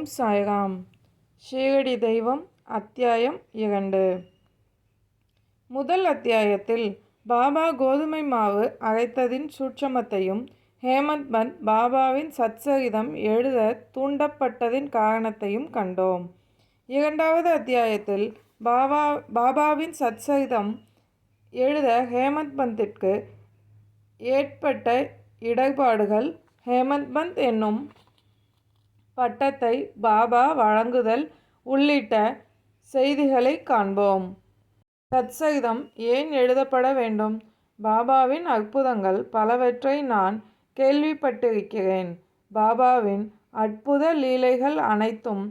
ஓம் சாய்ராம். ஷீரடி தெய்வம் அத்தியாயம் 2. முதல் அத்தியாயத்தில் பாபா கோதுமை மாவு அரைத்ததின் சூட்சமத்தையும் ஹேமந்த் பந்த் பாபாவின் சத்சரிதம் எழுத தூண்டப்பட்டதின் காரணத்தையும் கண்டோம். இரண்டாவது அத்தியாயத்தில் பாபாவின் சத்சரிதம் எழுத ஹேமந்த் பந்திற்கு ஏற்பட்ட இடர்பாடுகள், ஹேமந்த் பந்த் என்னும் பட்டத்தை பாபா வழங்குதல் உள்ளிட்ட செய்திகளை காண்போம். சத்சரிதம் ஏன் எழுதப்பட வேண்டும்? பாபாவின் அற்புதங்கள் பலவற்றை நான் கேள்விப்பட்டிருக்கிறேன். பாபாவின் அற்புத லீலைகள் அனைத்தும்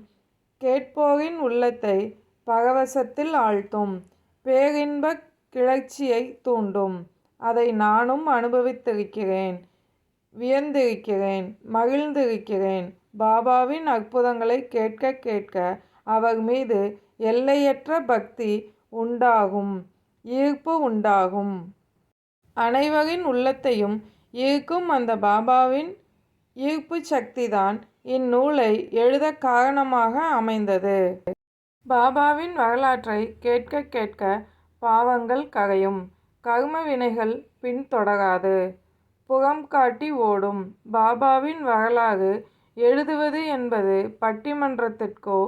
கேட்போரின் உள்ளத்தை பரவசத்தில் ஆழ்த்தும், பேரின்பக் கிளர்ச்சியை தூண்டும். அதை நானும் அனுபவித்திருக்கிறேன், வியந்திருக்கிறேன், மகிழ்ந்திருக்கிறேன். பாபாவின் அற்புதங்களை கேட்க கேட்க அவர் மீது எல்லையற்ற பக்தி உண்டாகும், ஈர்ப்பு உண்டாகும். அனைவரின் உள்ளத்தையும் ஈர்க்கும் அந்த பாபாவின் ஈர்ப்பு சக்திதான் இந்நூலை எழுத காரணமாக அமைந்தது. பாபாவின் வரலாற்றை கேட்க கேட்க பாவங்கள் கரையும், கர்ம வினைகள் பின்தொடராது, புறம் காட்டி ஓடும். பாபாவின் வரலாறு எழுதுவது என்பது பட்டிமன்றத்திற்கோ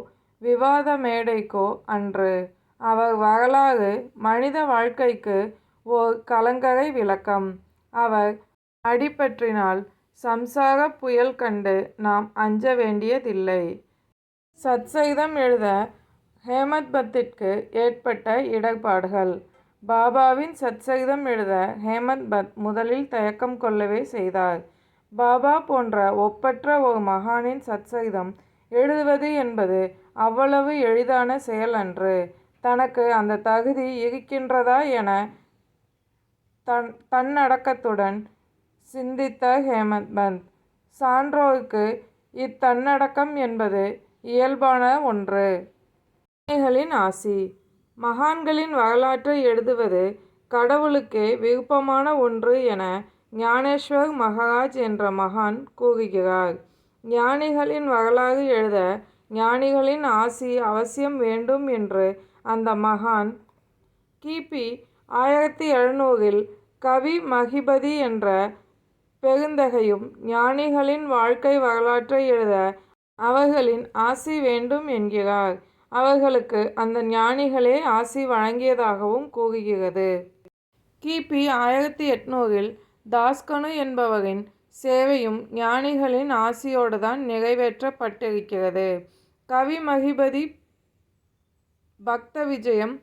விவாத மேடைக்கோ அன்று. அவர் வரலாறு மனித வாழ்க்கைக்கு ஓர் கலங்கரை விளக்கம். அவர் அடிபற்றினால் சம்சார புயல் கண்டு நாம் அஞ்ச வேண்டியதில்லை. சத்சரிதம் எழுத ஹேமந்த் பந்திற்கு ஏற்பட்ட இடர்பாடுகள். பாபாவின் சத்சரிதம் எழுத ஹேமந்த் பந்த் முதலில் தயக்கம் கொள்ளவே செய்தார். பாபா போன்ற ஒப்பற்ற ஒரு மகானின் சத்சரிதம் எழுதுவது என்பது அவ்வளவு எளிதான செயல் அன்று. தனக்கு அந்த தகுதி இருக்கின்றதா என தன்னடக்கத்துடன் சிந்தித்தார் ஹேமந்த் பந்த். சான்றோருக்கு இத்தன்னடக்கம் என்பது இயல்பான ஒன்று. ஞானிகளின் ஆசி. மகான்களின் வரலாற்றை எழுதுவது கடவுளுக்கே விருப்பமான ஒன்று என ஞானேஸ்வர் மகாராஜ் என்ற மகான் கூறுகிறார். ஞானிகளின் வரலாறு எழுத ஞானிகளின் ஆசி அவசியம் வேண்டும் என்று அந்த மகான் கிபி 1700 கவி மகிபதி என்ற பெருந்தகையும் ஞானிகளின் வாழ்க்கை வரலாற்றை எழுத அவர்களின் ஆசி வேண்டும் என்கிறார். அவர்களுக்கு அந்த ஞானிகளே ஆசி வழங்கியதாகவும் கூறுகிறது. கிபி 1800 தாஸ்கனு என்பவரின் சேவையும் ஞானிகளின் ஆசியோடுதான் நிறைவேற்றப்பட்டிருக்கிறது. கவி மகிபதி பக்த விஜயம்,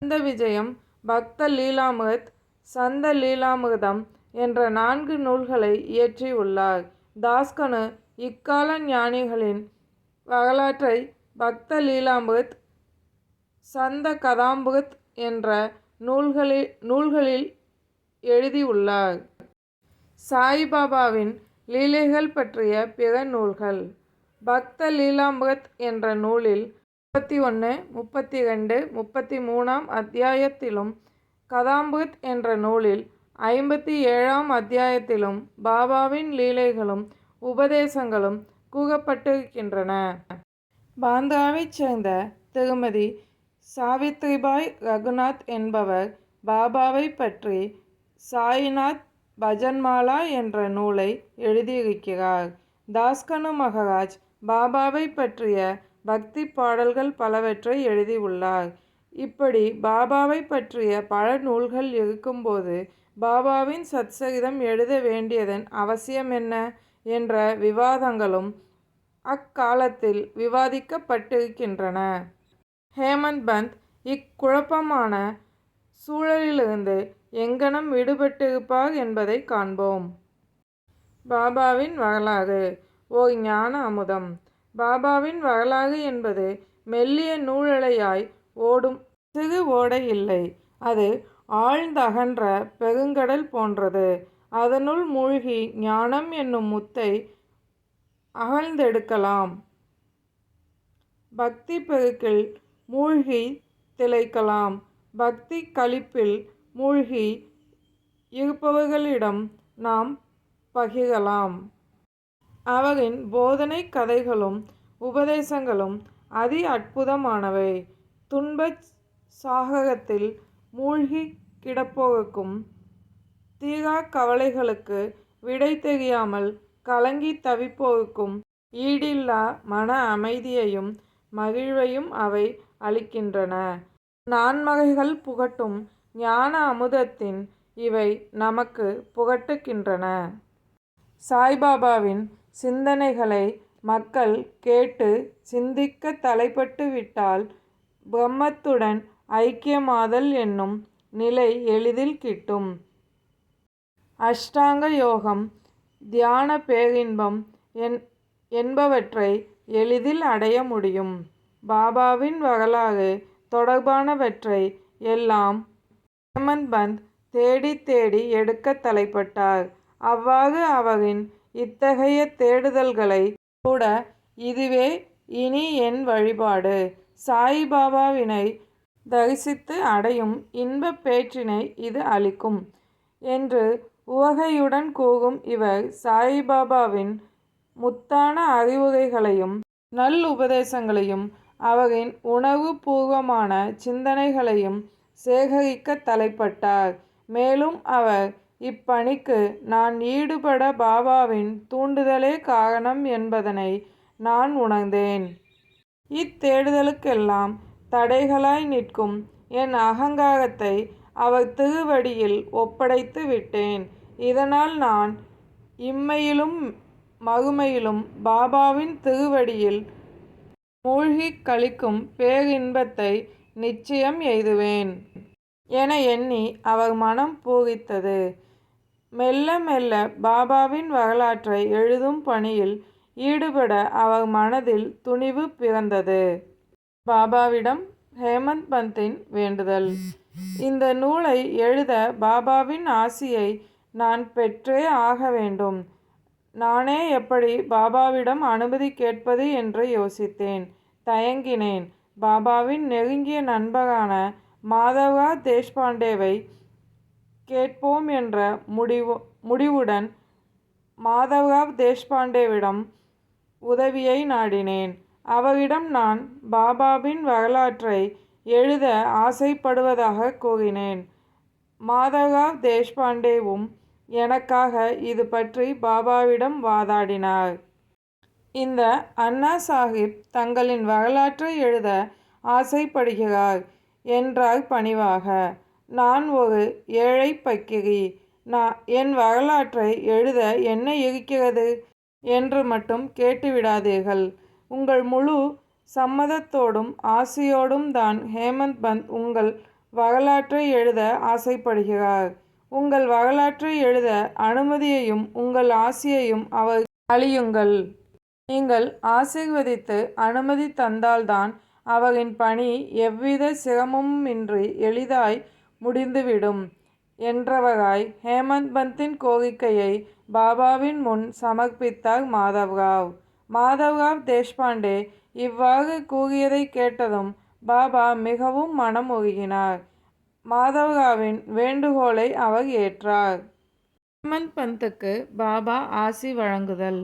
சந்த விஜயம், பக்த லீலாமிருத், சந்த லீலாமிருதம் என்ற 4 நூல்களை இயற்றியுள்ளார். தாஸ்கனு இக்கால ஞானிகளின் வரலாற்றை பக்த லீலாமிருத், சந்த கதாமிருத் என்ற நூல்களில் எழுதியுள்ளார். சாய்பாபாவின் லீலைகள் பற்றிய பிற நூல்கள். பக்த லீலாமிருத் என்ற நூலில் 31, 32, 33 அத்தியாயத்திலும், கதாமிருத் என்ற நூலில் 57 அத்தியாயத்திலும் பாபாவின் லீலைகளும் உபதேசங்களும் கூறப்பட்டிருக்கின்றன. பாந்திராவைச் சேர்ந்த திருமதி சாவித்ரிபாய் ரகுநாத் என்பவர் பாபாவை பற்றி சாய்நாத் பஜன்மாலா என்ற நூலை எழுதியிருக்கிறார். தாஸ்கனு மகாராஜ் பாபாவை பற்றிய பக்தி பாடல்கள் பலவற்றை எழுதியுள்ளார். இப்படி பாபாவை பற்றிய பல நூல்கள் இருக்கும்போது பாபாவின் சத்சரிதம் எழுத வேண்டியதன் அவசியம் என்ன என்ற விவாதங்களும் அக்காலத்தில் விவாதிக்கப்பட்டிருக்கின்றன. ஹேமந்த் பந்த் இக்குழப்பமான சூழலிலிருந்து எங்கனம் விடுபட்டிருப்பார் என்பதை காண்போம். பாபாவின் வரலாறு ஓர் ஞான அமுதம். பாபாவின் வரலாறு என்பது மெல்லிய நூலிழையாய் ஓடும் சிறு ஓடை இல்லை. அது ஆழ்ந்தகன்ற பெருங்கடல் போன்றது. அதனுள் மூழ்கி ஞானம் என்னும் முத்தை அகழ்ந்தெடுக்கலாம். பக்தி பெருக்கில் மூழ்கி திளைக்கலாம். பக்தி களிப்பில் மூழ்கி இருப்பவர்களிடம் நாம் பகிரலாம். அவரின் போதனை கதைகளும் உபதேசங்களும் அதி அற்புதமானவை. துன்பச் சாகரத்தில் மூழ்கி கிடப்போருக்கும் தீரா கவலைகளுக்கு விடை தெரியாமல் கலங்கி தவிப்போருக்கும் ஈடில்லா மன அமைதியையும் மகிழ்வையும் அவை அளிக்கின்றன. நான்மறைகள் புகட்டும் ஞான அமுதத்தின் இவை நமக்கு புகட்டுகின்றன. சாய்பாபாவின் சிந்தனைகளை மக்கள் கேட்டு சிந்திக்க தலைப்பட்டு விட்டால் பிரம்மத்துடன் ஐக்கியமாதல் என்னும் நிலை எளிதில் கிட்டும். அஷ்டாங்க யோகம், தியான பேரின்பம் என்பவற்றை எளிதில் அடைய முடியும். பாபாவின் வரலாறு தொடர்பானவற்றை எல்லாம் ஹேமந்த் பந்த் தேடி தேடி எடுக்க தலைப்பட்டார். அவ்வாறு அவரின் இத்தகைய தேடுதல்களை கூட இதுவே இனி என் வழிபாடு, சாயிபாபாவினை தரிசித்து அடையும் இன்பப் பேற்றினை இது அளிக்கும் என்று உவகையுடன் கூறும் இவர் சாயிபாபாவின் முத்தான அறிவுரைகளையும் நல்லுபதேசங்களையும் அவரின் உணர்வு பூர்வமான சிந்தனைகளையும் சேகரிக்க தலைப்பட்டார். மேலும் அவர் இப்பணிக்கு நான் ஈடுபட பாபாவின் தூண்டுதலே காரணம் என்பதனை நான் உணர்ந்தேன். இத்தேடுதலுக்கெல்லாம் தடைகளாய் நிற்கும் என் அகங்காரத்தை அவர் திருவடியில் ஒப்படைத்து விட்டேன். இதனால் நான் இம்மையிலும் மறுமையிலும் பாபாவின் திருவடியில் மூழ்கிக் களிக்கும் பேரின்பத்தை நிச்சயம் எய்துவேன் என எண்ணி அவர் மனம் பூரித்தது. மெல்ல மெல்ல பாபாவின் வரலாற்றை எழுதும் பணியில் ஈடுபட அவர் மனதில் துணிவு பிறந்தது. பாபாவிடம் ஹேமந்த் பந்தின் வேண்டுதல். இந்த நூலை எழுத பாபாவின் ஆசியை நான் பெற்றே ஆக வேண்டும். நானே எப்படி பாபாவிடம் அனுமதி கேட்பது என்று யோசித்தேன், தயங்கினேன். பாபாவின் நெருங்கிய நண்பரான மாதவ்ராவ் தேஷ்பாண்டேவை கேட்போம் என்ற முடிவுடன் மாதவ்ராவ் தேஷ்பாண்டேவிடம் உதவியை நாடினேன். அவரிடம் நான் பாபாவின் வரலாற்றை எழுத ஆசைப்படுவதாக கூறினேன். மாதவ்ராவ் தேஷ்பாண்டேவும் எனக்காக இது பற்றி பாபாவிடம் வாதாடினார். இந்த அண்ணா சாஹிப் தங்களின் வரலாற்றை எழுத ஆசைப்படுகிறார் என்றார் பணிவாக. நான் ஒரு ஏழை பக்கிரி, என் வரலாற்றை எழுத என்ன இருக்கிறது என்று மட்டும் கேட்டுவிடாதீர்கள். உங்கள் முழு சம்மதத்தோடும் ஆசையோடும் தான் ஹேமந்த் பந்த் உங்கள் வரலாற்றை எழுத ஆசைப்படுகிறார். உங்கள் வரலாற்றை எழுத அனுமதியையும் உங்கள் ஆசையையும் அவர் அளியுங்கள். நீங்கள் ஆசீர்வதித்து அனுமதி தந்தால்தான் அவரின் பணி எவ்வித சிரமமுமின்றி எளிதாய் முடிந்துவிடும் என்றவராய் ஹேமந்த் பந்தின் கோரிக்கையை பாபாவின் முன் சமர்ப்பித்தார் மாதவ்ராவ். மாதவ்ராவ் தேஷ்பாண்டே இவ்வாறு கூறியதை கேட்டதும் பாபா மிகவும் மனம் உருகினார். மாதவ்ராவின் வேண்டுகோளை அவர் ஏற்றார். ஹேமந்த் பந்துக்கு பாபா ஆசி வழங்குதல்.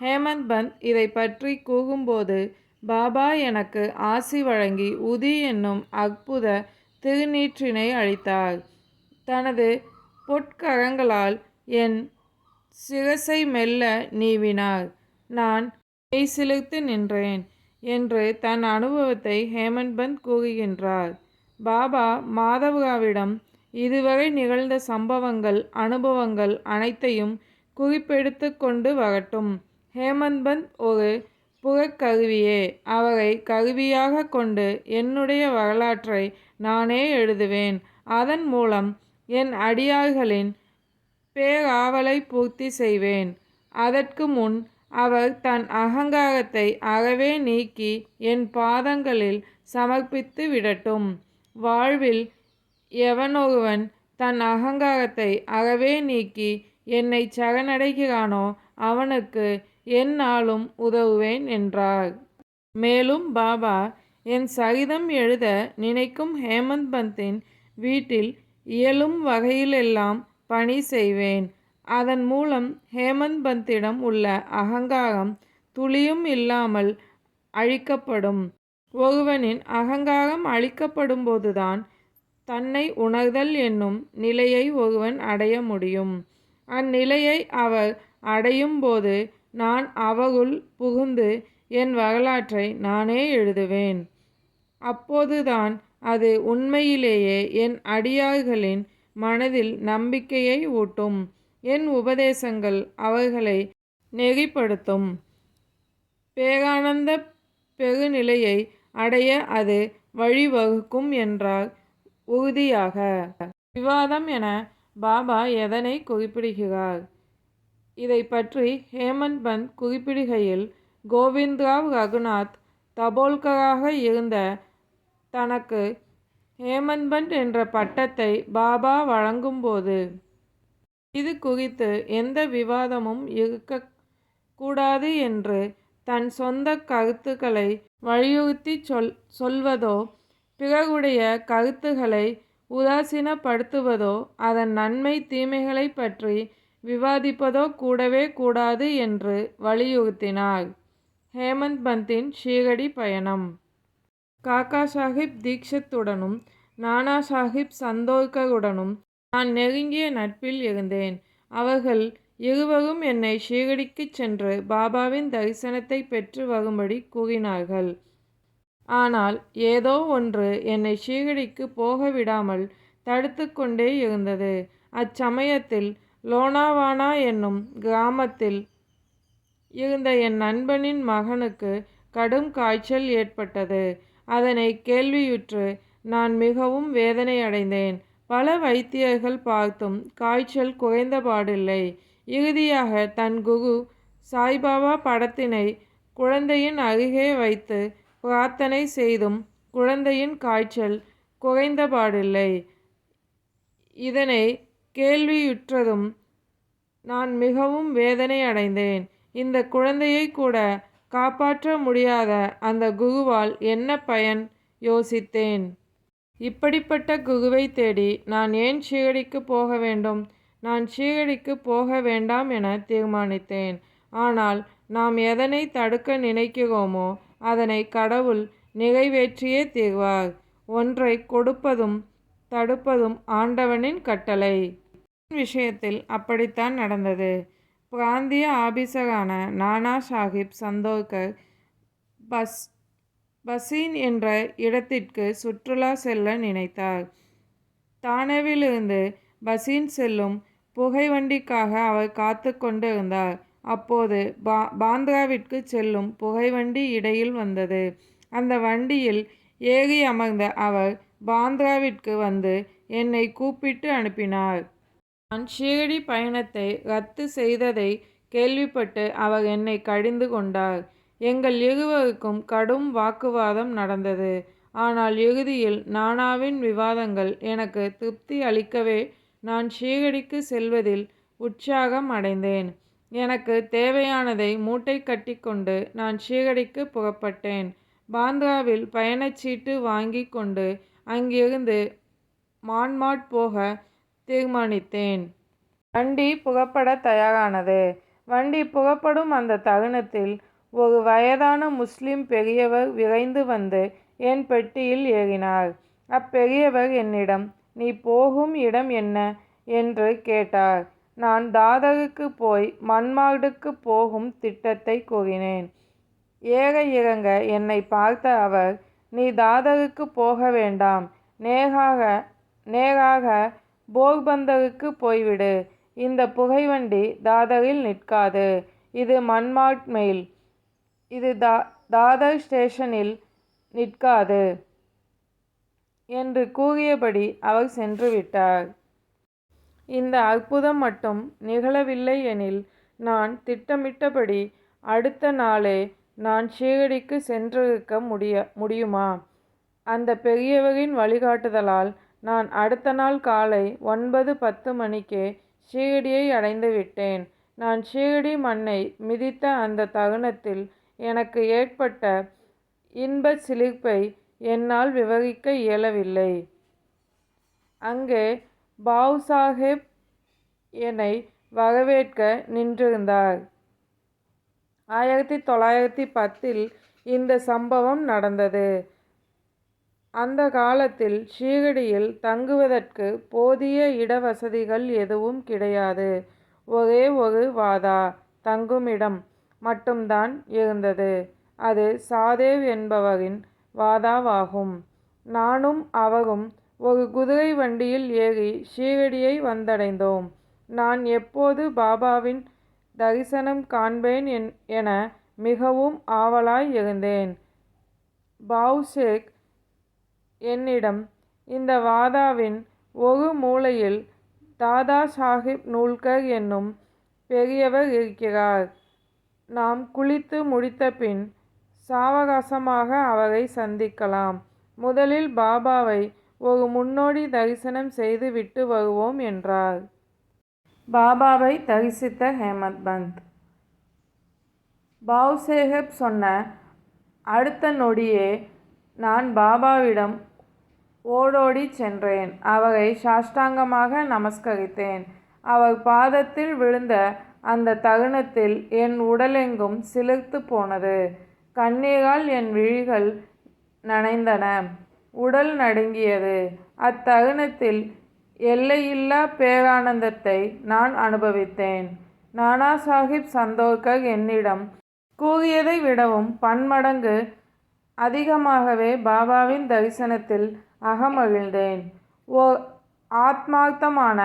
ஹேமந்த் பந்த் இதை பற்றி கூறும்போது, பாபா எனக்கு ஆசி வழங்கி உதி என்னும் அற்புத திருநீற்றினை அளித்தார். தனது பொற்கரங்களால் என் சிரசை மெல்ல நீவினார். நான் மெய்சிலிர்த்து நின்றேன் என்று தன் அனுபவத்தை ஹேமந்த் பந்த் கூறுகின்றார். பாபா மாதவ்ராவிடம் இதுவரை நிகழ்ந்த சம்பவங்கள், அனுபவங்கள் அனைத்தையும் குறிப்பெடுத்து கொண்டு வரட்டும். ஹேமந்த் பந்த் ஒரு புறக்கருவியே. அவரை கருவியாக கொண்டு என்னுடைய வரலாற்றை நானே எழுதுவேன். அதன் மூலம் என் அடியார்களின் பேராவலை பூர்த்தி செய்வேன். அதற்கு முன் அவர் தன் அகங்காரத்தை அறவே நீக்கி என் பாதங்களில் சமர்ப்பித்து விடட்டும். வாழ்வில் எவனொருவன் தன் அகங்காரத்தை அறவே நீக்கி என்னை சரணடைகிறானோ அவனுக்கு எந்நாளும் உதவுவேன் என்றார். மேலும் பாபா என் சரிதம் எழுத நினைக்கும் ஹேமந்த் பந்தின் வீட்டில் இயலும் வகையிலெல்லாம் பணி செய்வேன். அதன் மூலம் ஹேமந்த் பந்திடம் உள்ள அகங்காரம் துளியும் இல்லாமல் அழிக்கப்படும். ஒருவனின் அகங்காரம் அழிக்கப்படும்போதுதான் தன்னை உணர்தல் என்னும் நிலையை ஒருவன் அடைய முடியும். அந்நிலையை அவர் அடையும் போது நான் அவருள் புகுந்து என் வரலாற்றை நானே எழுதுவேன். அப்போதுதான் அது உண்மையிலேயே என் அடியார்களின் மனதில் நம்பிக்கையை ஊட்டும். என் உபதேசங்கள் அவர்களை நெறிப்படுத்தும். பேரானந்த பெருநிலையை அடைய அது வழிவகுக்கும் என்றார் உறுதியாக. விவாதம் என பாபா எதனை குறிப்பிடுகிறார்? இதை பற்றி ஹேமந்த் பந்த் குறிப்பிடுகையில், கோவிந்த்ராவ் ரகுநாத் தபோல்கராக இருந்த தனக்கு ஹேமந்த் பந்த் என்ற பட்டத்தை பாபா வழங்கும்போது இது குறித்து எந்த விவாதமும் இருக்கக்கூடாது என்று தன் சொந்த கருத்துக்களை வலியுறுத்தி சொல்வதோ, பிறருடைய கருத்துக்களை உதாசீனப்படுத்துவதோ, அதன் நன்மை தீமைகளை பற்றி விவாதிப்பதோ கூடவே கூடாது என்று வலியுறுத்தினார். ஹேமந்த் பந்தின் ஷீரடி பயணம். காக்கா சாஹிப் தீக்ஷித்துடனும் நானா சாஹிப் சந்தோர்கருடனும் நான் நெருங்கிய நட்பில் இருந்தேன். அவர்கள் இருவரும் என்னை ஷீரடிக்குச் சென்று பாபாவின் தரிசனத்தை பெற்று வரும்படி கூறினார்கள். ஆனால் ஏதோ ஒன்று என்னை ஷீரடிக்கு போக விடாமல் தடுத்து கொண்டே இருந்தது. அச்சமயத்தில் லோனாவானா என்னும் கிராமத்தில் இருந்த என் நண்பனின் மகனுக்கு கடும் காய்ச்சல் ஏற்பட்டது. அதனை கேள்வியுற்று நான் மிகவும் வேதனையடைந்தேன். பல வைத்தியர்கள் பார்த்தும் காய்ச்சல் குறைந்தபாடில்லை. இறுதியாக தன் குரு சாய்பாபா படத்தினை குழந்தையின் அருகே வைத்து பிரார்த்தனை செய்தும் குழந்தையின் காய்ச்சல் குறைந்தபாடில்லை. இதனை கேள்வியுற்றதும் நான் மிகவும் வேதனை அடைந்தேன். இந்த குழந்தையை கூட காப்பாற்ற முடியாத அந்த குருவால் என்ன பயன்? யோசித்தேன். இப்படிப்பட்ட குருவை தேடி நான் ஏன் ஷீரடிக்கு போக வேண்டும்? நான் ஷீரடிக்கு போக வேண்டாம் என தீர்மானித்தேன். ஆனால் நாம் எதனை தடுக்க நினைக்கிறோமோ அதனை கடவுள் நிறைவேற்றியே தீர்வார். ஒன்றை கொடுப்பதும் தடுப்பதும் ஆண்டவனின் கட்டளை. விஷயத்தில் அப்படித்தான் நடந்தது. பிராந்திய ஆபீசரான நானா சாஹிப் சந்தோர்கர் பசீன் என்ற இடத்திற்கு சுற்றுலா செல்ல நினைத்தார். தானேவிலிருந்து பசீன் செல்லும் புகைவண்டிக்காக அவர் காத்து கொண்டிருந்தார். அப்போது பாந்த்ராவிற்கு செல்லும் புகைவண்டி இடையில் வந்தது. அந்த வண்டியில் ஏறி அமர்ந்த அவர் பாந்த்ராவிற்கு வந்து என்னை கூப்பிட்டு அனுப்பினார். நான் ஷீரடி பயணத்தை ரத்து செய்ததை கேள்விப்பட்டு அவர் என்னை கடிந்து கொண்டார். எங்கள் இருவருக்கும் கடும் வாக்குவாதம் நடந்தது. ஆனால் இறுதியில் நானாவின் விவாதங்கள் எனக்கு திருப்தி அளிக்கவே நான் ஷீரடிக்கு செல்வதில் உற்சாகம் அடைந்தேன். எனக்கு தேவையானதை மூட்டை கட்டி கொண்டு நான் ஷீரடிக்கு புறப்பட்டேன். பாந்த்ராவில் பயணச்சீட்டு வாங்கி கொண்டு அங்கிருந்து மான்மாட் போக தீர்மானித்தேன். வண்டி புறப்பட தயாரானது. வண்டி புறப்படும் அந்த தருணத்தில் ஒரு வயதான முஸ்லிம் பெரியவர் விரைந்து வந்து என் பெட்டியில் ஏறினார். அப்பெரியவர் என்னிடம், நீ போகும் இடம் என்ன என்று கேட்டார். நான் தாதருக்கு போய் மன்மாடுக்கு போகும் திட்டத்தை கூறினேன். ஏற இறங்க என்னை பார்த்த அவர், நீ தாதருக்கு போக வேண்டாம், நேராக போர்பந்தருக்கு போய்விடு. இந்த புகைவண்டி தாதரில் நிற்காது. இது மன்மாட் மெயில். இது தாதர் ஸ்டேஷனில் நிற்காது என்று கூறியபடி அவர் சென்றுவிட்டார். இந்த அற்புதம் மட்டும் நிகழவில்லை எனில் நான் திட்டமிட்டபடி அடுத்த நாளே நான் ஷீரடிக்கு சென்றிருக்க முடியுமா? அந்த பெரியவரின் வழிகாட்டுதலால் நான் அடுத்த நாள் காலை 9-10 மணிக்கே ஷீரடியை அடைந்து விட்டேன். நான் ஷீரடி மண்ணை மிதித்த அந்த தருணத்தில் எனக்கு ஏற்பட்ட இன்ப சிலிர்ப்பை என்னால் விவரிக்க இயலவில்லை. அங்கே பாவ் சாஹேப் என்னை வரவேற்க நின்றிருந்தார். 1910 இந்த சம்பவம் நடந்தது. அந்த காலத்தில் ஷீரடியில் தங்குவதற்கு போதிய இடவசதிகள் எதுவும் கிடையாது. ஒரே ஒரு வாதா தங்குமிடம் மட்டும்தான் இருந்தது. அது சாதேவ் என்பவரின் வாதாவாகும். நானும் அவரும் ஒரு குதிரை வண்டியில் ஏறி ஷீரடியை வந்தடைந்தோம். நான் எப்போது பாபாவின் தரிசனம் காண்பேன் என மிகவும் ஆவலாய் இருந்தேன். பாவ்சேக் என்னிடம், இந்த வாதாவின் ஒரு மூலையில் தாதா சாஹிப் நூல்கர் என்னும் பெரியவர் இருக்கிறார். நாம் குளித்து முடித்தபின் சாவகாசமாக அவரை சந்திக்கலாம். முதலில் பாபாவை ஒரு முன்னோடி தரிசனம் செய்து விட்டு வருவோம் என்றார். பாபாவை தரிசித்த ஹேமந்த் பந்த். பாவ்சேகப் சொன்ன அடுத்த நொடியே நான் பாபாவிடம் ஓடோடி சென்றேன். அவரை சாஷ்டாங்கமாக நமஸ்கரித்தேன். அவர் பாதத்தில் விழுந்த அந்த தருணத்தில் என் உடலெங்கும் சிலிர்த்து போனது. கண்ணீரால் என் விழிகள் நனைந்தன. உடல் நடுங்கியது. அத்தருணத்தில் எல்லையில்லா பேரானந்தத்தை நான் அனுபவித்தேன். நானா சாஹிப் சந்தோர்கர் என்னிடம் கூறியதை விடவும் பன்மடங்கு அதிகமாகவே பாபாவின் தரிசனத்தில் அகமகிழ்ந்தேன். ஓர் ஆத்மார்த்தமான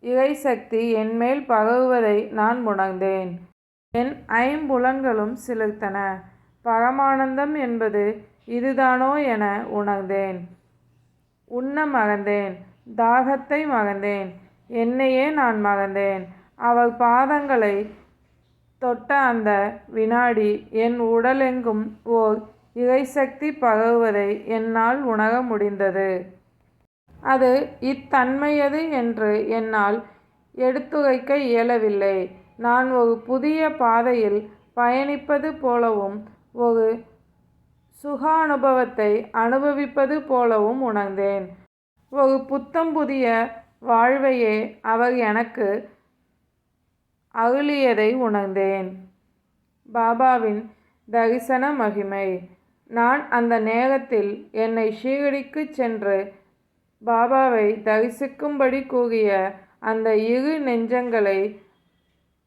இறைசக்தி என்மேல் பரவுவதை நான் உணர்ந்தேன். என் ஐம்புலன்களும் சிலிர்த்தன. பரமானந்தம் என்பது இதுதானோ என உணர்ந்தேன். உண்ண மறந்தேன். தாகத்தை மறந்தேன். என்னையே நான் மறந்தேன். அவர் பாதங்களை தொட்ட அந்த வினாடி என் உடலெங்கும் ஓர் இறைசக்தி பரவுவதை என்னால் உணர முடிந்தது. அது இத்தன்மையது என்று என்னால் எடுத்துரைக்க இயலவில்லை. நான் ஒரு புதிய பாதையில் பயணிப்பது போலவும் ஒரு சுகானுபவத்தை அனுபவிப்பது போலவும் உணர்ந்தேன். ஒரு புத்தம் புதிய வாழ்வையே அவர் எனக்கு அருளியதை உணர்ந்தேன். பாபாவின் தரிசன மகிமை. நான் அந்த நேரத்தில் என்னை ஷீரடிக்கு சென்று பாபாவை தரிசிக்கும்படி கூறிய அந்த இரு நெஞ்சங்களை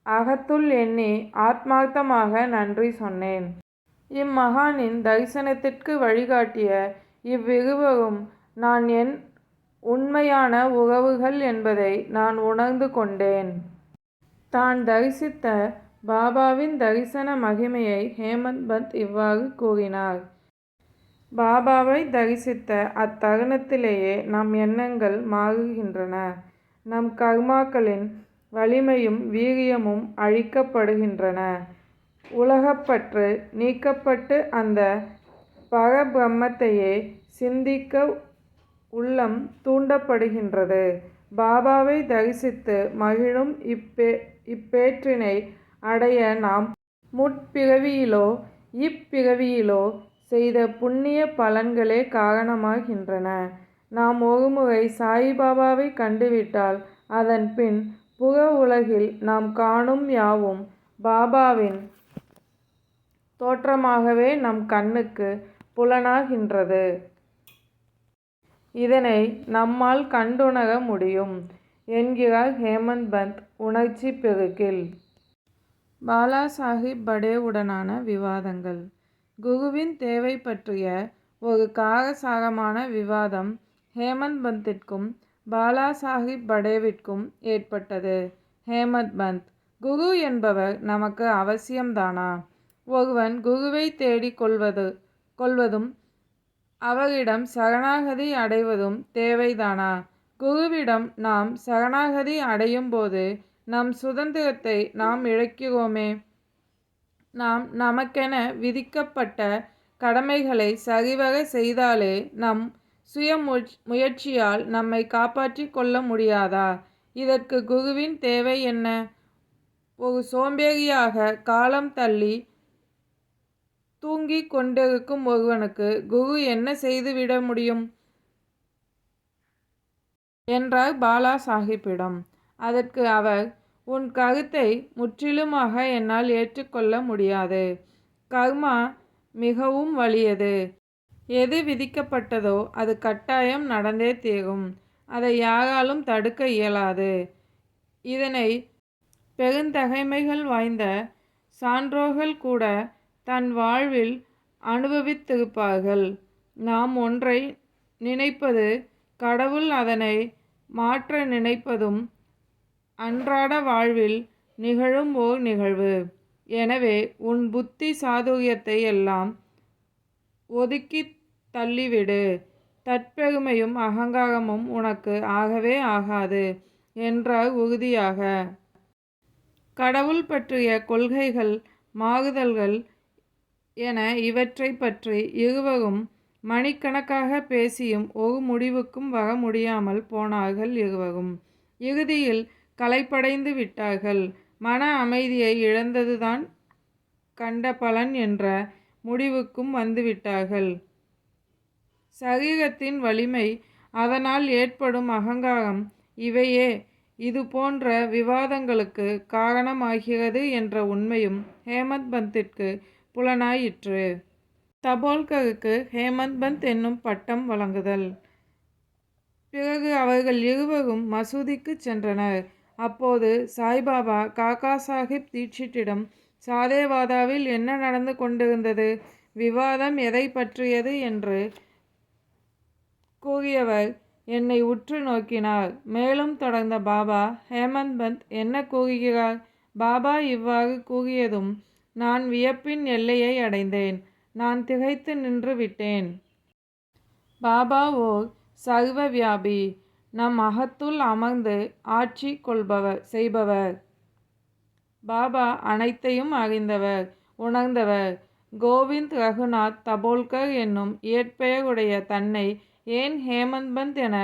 அகத்துள் எண்ணி ஆத்மார்த்தமாக நன்றி சொன்னேன். இம்மகானின் தரிசனத்திற்கு வழிகாட்டிய இவ்விருவரும் நான் என் உண்மையான உறவுகள் என்பதை நான் உணர்ந்து கொண்டேன். தான் தரிசித்த பாபாவின் தரிசன மகிமையை ஹேமந்த் பந்த் இவ்வாறு கூறினார். பாபாவை தரிசித்த அத்தருணத்திலேயே நம் எண்ணங்கள் மாறுகின்றன. நம் கர்மாக்களின் வலிமையும் வீரியமும் அழிக்கப்படுகின்றன. உலகப்பற்று நீக்கப்பட்டு அந்த பரபிரம்மத்தையே சிந்திக்க உள்ளம் தூண்டப்படுகின்றது. பாபாவை தரிசித்து மகிழும் இப்பேற்றினை அடைய நாம் முற்பிறவியிலோ இப்பிறவியிலோ செய்த புண்ணிய பலன்களே காரணமாகின்றன. நாம் ஒருமுறை சாயிபாபாவை கண்டுவிட்டால் அதன் பின் புற உலகில் நாம் காணும் யாவும் பாபாவின் தோற்றமாகவே நம் கண்ணுக்கு புலனாகின்றது. இதனை நம்மால் கண்டுணர முடியும் என்கிறார் ஹேமந்த் பந்த் உணர்ச்சி பெருக்கில். பாலா சாஹிப் படேவுடனான விவாதங்கள். குருவின் தேவை பற்றிய ஒரு காரசாரமான விவாதம் ஹேமந்த் பந்திற்கும் பாலா சாஹிப் படேவிற்கும் ஏற்பட்டது. ஹேமந்த் பந்த்: குரு என்பவர் நமக்கு அவசியம்தானா? ஒருவன் குருவை தேடிக் கொள்வதும் அவரிடம் சரணாகதி அடைவதும் தேவைதானா? குருவிடம் நாம் சரணாகதி அடையும்போது நம் சுதந்திரத்தை நாம் இழக்கிறோமே. நாம் நமக்கென விதிக்கப்பட்ட கடமைகளை சரிவர செய்தாலே நம் சுய முயற்சியால் நம்மை காப்பாற்றிக் கொள்ள முடியாதா? இதற்கு குருவின் தேவை என்ன? ஒரு சோம்பேறியாக காலம் தள்ளி தூங்கிக் கொண்டிருக்கும் ஒருவனுக்கு குரு என்ன செய்துவிட முடியும் என்றார் பாலா சாஹிப்பிடம். அதற்கு அவர், உன் கருத்தை முற்றிலுமாக என்னால் ஏற்றுக்கொள்ள முடியாது. கர்மா மிகவும் வலியது. எது விதிக்கப்பட்டதோ அது கட்டாயம் நடந்தே தீரும். அதை யாராலும் தடுக்க இயலாது. இதனை பெருந்தகைமைகள் வாய்ந்த சான்றோர்கள் கூட தன் வாழ்வில் அனுபவித்திருப்பார்கள். நாம் ஒன்றை நினைப்பது கடவுள் அதனை மாற்ற நினைப்பதும் அன்றாட வாழ்வில் நிகழும் ஓர் நிகழ்வு. எனவே உன் புத்தி சாதுரியத்தை எல்லாம் ஒதுக்கி தள்ளிவிடு. தற்பெருமையும் அகங்காரமும் உனக்கு ஆகவே ஆகாது என்றார் உறுதியாக. கடவுள் பற்றிய கொள்கைகள், மாறுதல்கள் என இவற்றை பற்றி இருவரும் மணிக்கணக்காக பேசியும் ஒரு முடிவுக்கும் வர முடியாமல் போனார்கள். இருவரும் இறுதியில் களைப்படைந்து விட்டார்கள். மன அமைதியை இழந்ததுதான் கண்ட பலன் என்ற முடிவுக்கும் வந்துவிட்டார்கள். சரீரத்தின் வலிமை, அதனால் ஏற்படும் அகங்காரம் இவையே இது போன்ற விவாதங்களுக்கு காரணமாகிறது என்ற உண்மையும் ஹேமந்த் பந்திற்கு புலனாயிற்று. தபோல்கருக்கு ஹேமந்த் பந்த் என்னும் பட்டம் வழங்குதல். பிறகு அவர்கள் இருவரும் மசூதிக்கு சென்றனர். அப்போது சாய்பாபா காக்கா சாஹிப் தீட்சித்திடம் சாதேவாதாவில் என்ன நடந்து கொண்டிருந்தது, விவாதம் எதை பற்றியது என்று கூறியவர் என்னை உற்று நோக்கினார். மேலும் தொடர்ந்த பாபா, ஹேமந்த் பந்த் என்ன கூறுகிறார்? பாபா இவ்வாறு கூறியதும் நான் வியப்பின் எல்லையை அடைந்தேன். நான் திகைத்து நின்று விட்டேன். பாபா ஓர் சர்வ வியாபி, நம் அகத்துள் அமர்ந்து ஆட்சி செய்பவர். பாபா அனைத்தையும் அறிந்தவர், உணர்ந்தவர். கோவிந்த் ரகுநாத் தபோல்கர் என்னும் இயற்பெயருடைய தன்னை ஏன் ஹேமந்த் பந்த் என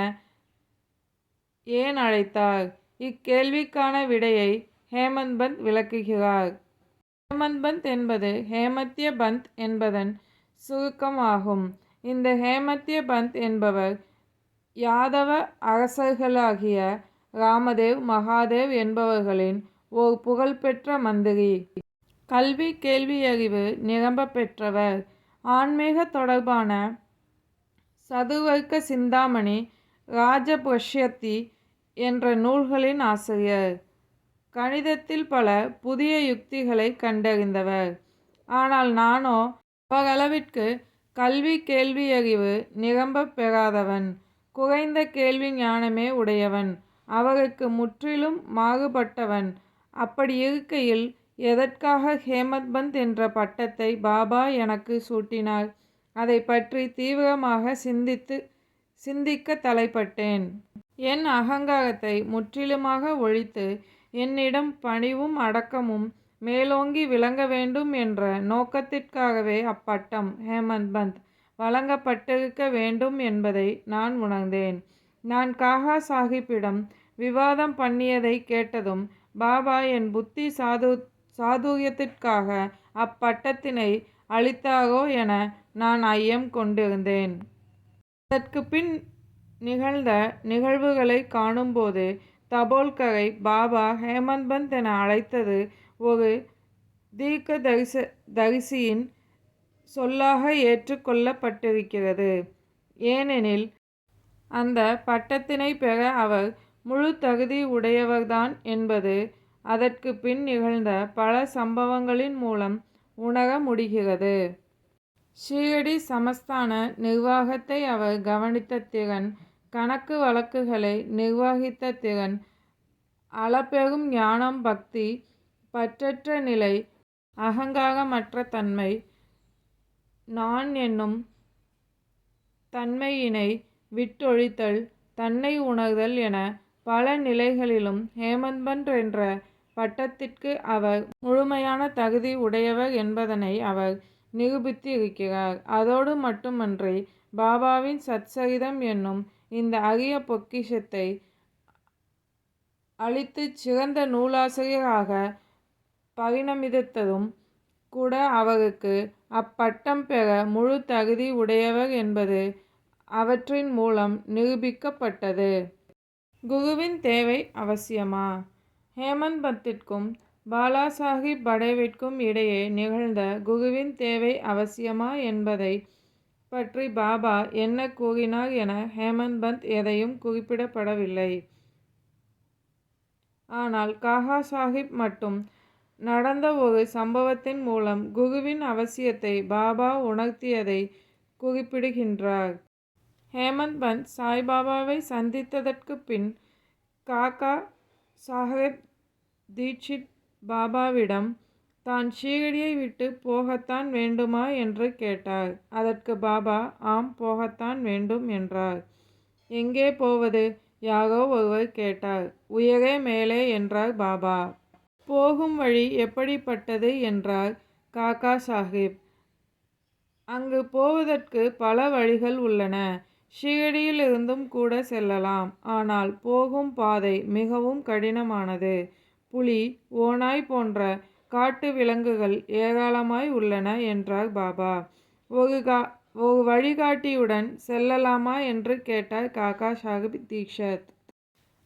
ஏன் அழைத்தார்? இக்கேள்விக்கான விடையை ஹேமந்த் பந்த் விளக்குகிறார். ஹேமந்த் பந்த் என்பது ஹேமத்ய பந்த் என்பதன் சுருக்கம் ஆகும். இந்த ஹேமத்ய பந்த் என்பவர் யாதவ அரசர்களாகிய ராமதேவ், மகாதேவ் என்பவர்களின் ஓர் புகழ்பெற்ற மந்திரி. கல்வி கேள்வியறிவு நிரம்ப பெற்றவர். ஆன்மீக தொடர்பான சதுவர்க்க சிந்தாமணி, ராஜபிரஷ்யத்தி என்ற நூல்களின் ஆசிரியர். கணிதத்தில் பல புதிய யுக்திகளை கண்டறிந்தவர். ஆனால் நானோ அவரளவிற்கு கல்வி கேள்வியறிவு நிரம்ப பெறாதவன், குறைந்த கேள்வி ஞானமே உடையவன், அவருக்கு முற்றிலும் மாறுபட்டவன். அப்படி இருக்கையில் எதற்காக ஹேமந்த் பந்த் என்ற பட்டத்தை பாபா எனக்கு சூட்டினார்? அதை பற்றி தீவிரமாக சிந்திக்க தலைப்பட்டேன். என் அகங்காரத்தை முற்றிலுமாக ஒழித்து என்னிடம் பணிவும் அடக்கமும் மேலோங்கி விளங்க வேண்டும் என்ற நோக்கத்திற்காகவே அப்பட்டம் ஹேமந்த் பந்த் வழங்கப்பட்டிருக்க வேண்டும் என்பதை நான் உணர்ந்தேன். நான் காகா சாஹிப்பிடம் விவாதம் பண்ணியதை கேட்டதும் பாபா என் புத்தி சாதுரியத்திற்காக அப்பட்டத்தினை அளித்தாரோ என நான் ஐயம் கொண்டிருந்தேன். அதற்கு பின் நிகழ்ந்த நிகழ்வுகளை காணும்போது தபோல்கரை பாபா ஹேமந்த் பந்த் என அழைத்தது ஒரு தீர்க்கதரிசியின் சொல்லாக ஏற்றுக்கொள்ளப்பட்டிருக்கிறது. ஏனெனில் அந்த பட்டத்தினை பெற அவர் முழு தகுதி உடையவர்தான் என்பது அதற்கு பின் நிகழ்ந்த பல சம்பவங்களின் மூலம் உணர முடிகிறது. ஷீரடி சமஸ்தான நிர்வாகத்தை அவர் கவனித்த திறன், கணக்கு வழக்குகளை நிர்வகித்த திறன், அளப்பெரும் ஞானம், பக்தி, பற்றற்ற நிலை, அகங்காரமற்ற தன்மை, நான் என்னும் தன்மையினை விட்டொழித்தல், தன்னை உணர்தல் என பல நிலைகளிலும் ஹேமந்த் பந்த் என்ற பட்டத்திற்கு அவர் முழுமையான தகுதி உடையவர் என்பதனை அவர் நிரூபித்து இருக்கிறார். அதோடு மட்டுமன்றி பாபாவின் சச்சரிதம் என்னும் இந்த அரிய பொக்கிஷத்தை அளித்து சிறந்த நூலாசிரியராக பரிணமித்ததும் கூட அவருக்கு அப்பட்டம் பெற முழு தகுதி உடையவர் என்பது அவற்றின் மூலம் நிரூபிக்கப்பட்டது. குருவின் தேவை அவசியமா? ஹேமந்த் பந்திற்கும் பாலாசாஹிப் படேவிற்கும் இடையே நிகழ்ந்த குருவின் தேவை அவசியமா என்பதை பற்றி பாபா என்ன கூறினார் என ஹேமந்த் பந்த் எதையும் குறிப்பிடப்படவில்லை. ஆனால் காகா சாஹிப் மட்டும் நடந்த ஒரு சம்பவத்தின் மூலம் குருவின் அவசியத்தை பாபா உணர்த்தியதை குறிப்பிடுகின்றார். ஹேமந்த் பந்த் சாய்பாபாவை சந்தித்ததற்கு பின் காகா சாஹேப் தீட்சித் பாபாவிடம் தான் ஷீரடியை விட்டு போகத்தான் வேண்டுமா என்று கேட்டார். அதற்கு பாபா ஆம், போகத்தான் வேண்டும் என்றார். எங்கே போவது? யாரோ ஒருவர் கேட்டார். உயரே மேலே என்றார் பாபா. போகும் வழி எப்படிப்பட்டது என்றார் காகா சாஹிப். அங்கு போவதற்கு பல வழிகள் உள்ளன. ஷீரடியிலிருந்தும் கூட செல்லலாம். ஆனால் போகும் பாதை மிகவும் கடினமானது. புலி, ஓநாய் போன்ற காட்டு விலங்குகள் ஏராளமாய் உள்ளன என்றார் பாபா. ஒரு வழிகாட்டியுடன் செல்லலாமா என்று கேட்டார் காகா சாஹிப் தீக்ஷித்.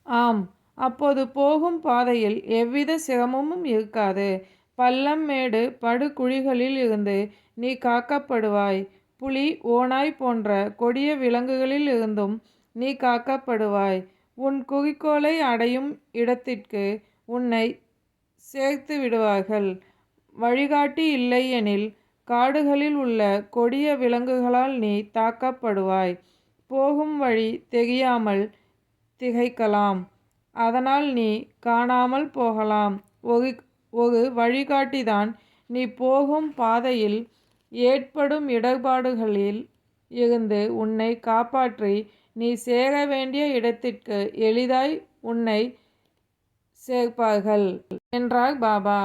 ஆம், அப்போது போகும் பாதையில் எவ்வித சிரமமும் இருக்காது. பள்ளம், மேடு, படுகுழிகளில் இருந்து நீ காக்கப்படுவாய். புலி, ஓநாய் போன்ற கொடிய விலங்குகளில் இருந்தும் நீ காக்கப்படுவாய். உன் குறிக்கோளை அடையும் இடத்திற்கு உன்னை சேர்த்து விடுவார்கள். வழிகாட்டி இல்லையெனில் காடுகளில் உள்ள கொடிய விலங்குகளால் நீ தாக்கப்படுவாய். போகும் வழி தெரியாமல் திகைக்கலாம். அதனால் நீ காணாமல் போகலாம். ஒரு வழிகாட்டிதான் நீ போகும் பாதையில் ஏற்படும் இடர்பாடுகளில் இருந்து உன்னை காப்பாற்றி நீ சேர வேண்டிய இடத்திற்கு எளிதாய் உன்னை சேர்ப்பார்கள் என்றார் பாபா.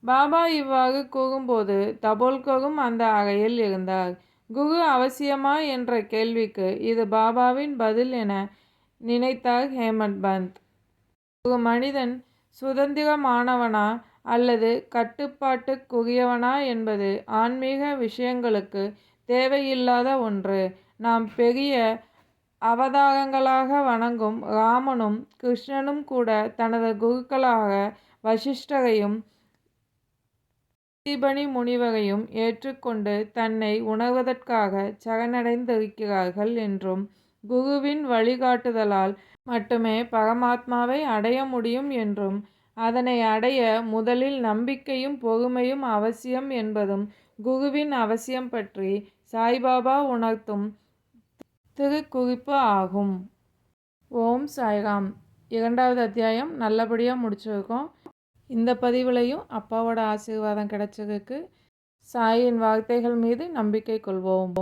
பாபா இவ்வாறு கூறும்போது தபோல்கரும் அந்த அறையில் இருந்தார். குரு அவசியமா என்ற கேள்விக்கு இது பாபாவின் பதில் என நினைத்தார் ஹேமந்த் பந்த். ஒரு மனிதன் சுதந்திரமானவனா அல்லது கட்டுப்பாட்டுக்குரியவனா என்பது ஆன்மீக விஷயங்களுக்கு தேவையில்லாத ஒன்று. நாம் பெரிய அவதாரங்களாக வணங்கும் ராமனும் கிருஷ்ணனும் கூட தனது குருக்களாக வசிஷ்டரையும் தீபனி முனிவரையும் ஏற்றுக்கொண்டு தன்னை உணர்வதற்காக சரணடைந்திருக்கிறார்கள் என்றும் குருவின் வழிகாட்டுதலால் மட்டுமே பரமாத்மாவை அடைய முடியும் என்றும் அதனை அடைய முதலில் நம்பிக்கையும் பொறுமையும் அவசியம் என்பதும் குருவின் அவசியம் பற்றி சாய்பாபா உணர்த்தும் திருக்குறிப்பு ஆகும். ஓம் சாய்ராம். 2வது அத்தியாயம் நல்லபடியாக முடிச்சிருக்கோம். இந்த பதிவுலையும் அப்பாவோட ஆசீர்வாதம் கிடைச்சதுக்கு சாயின் வார்த்தைகள் மீது நம்பிக்கை கொள்வோம்.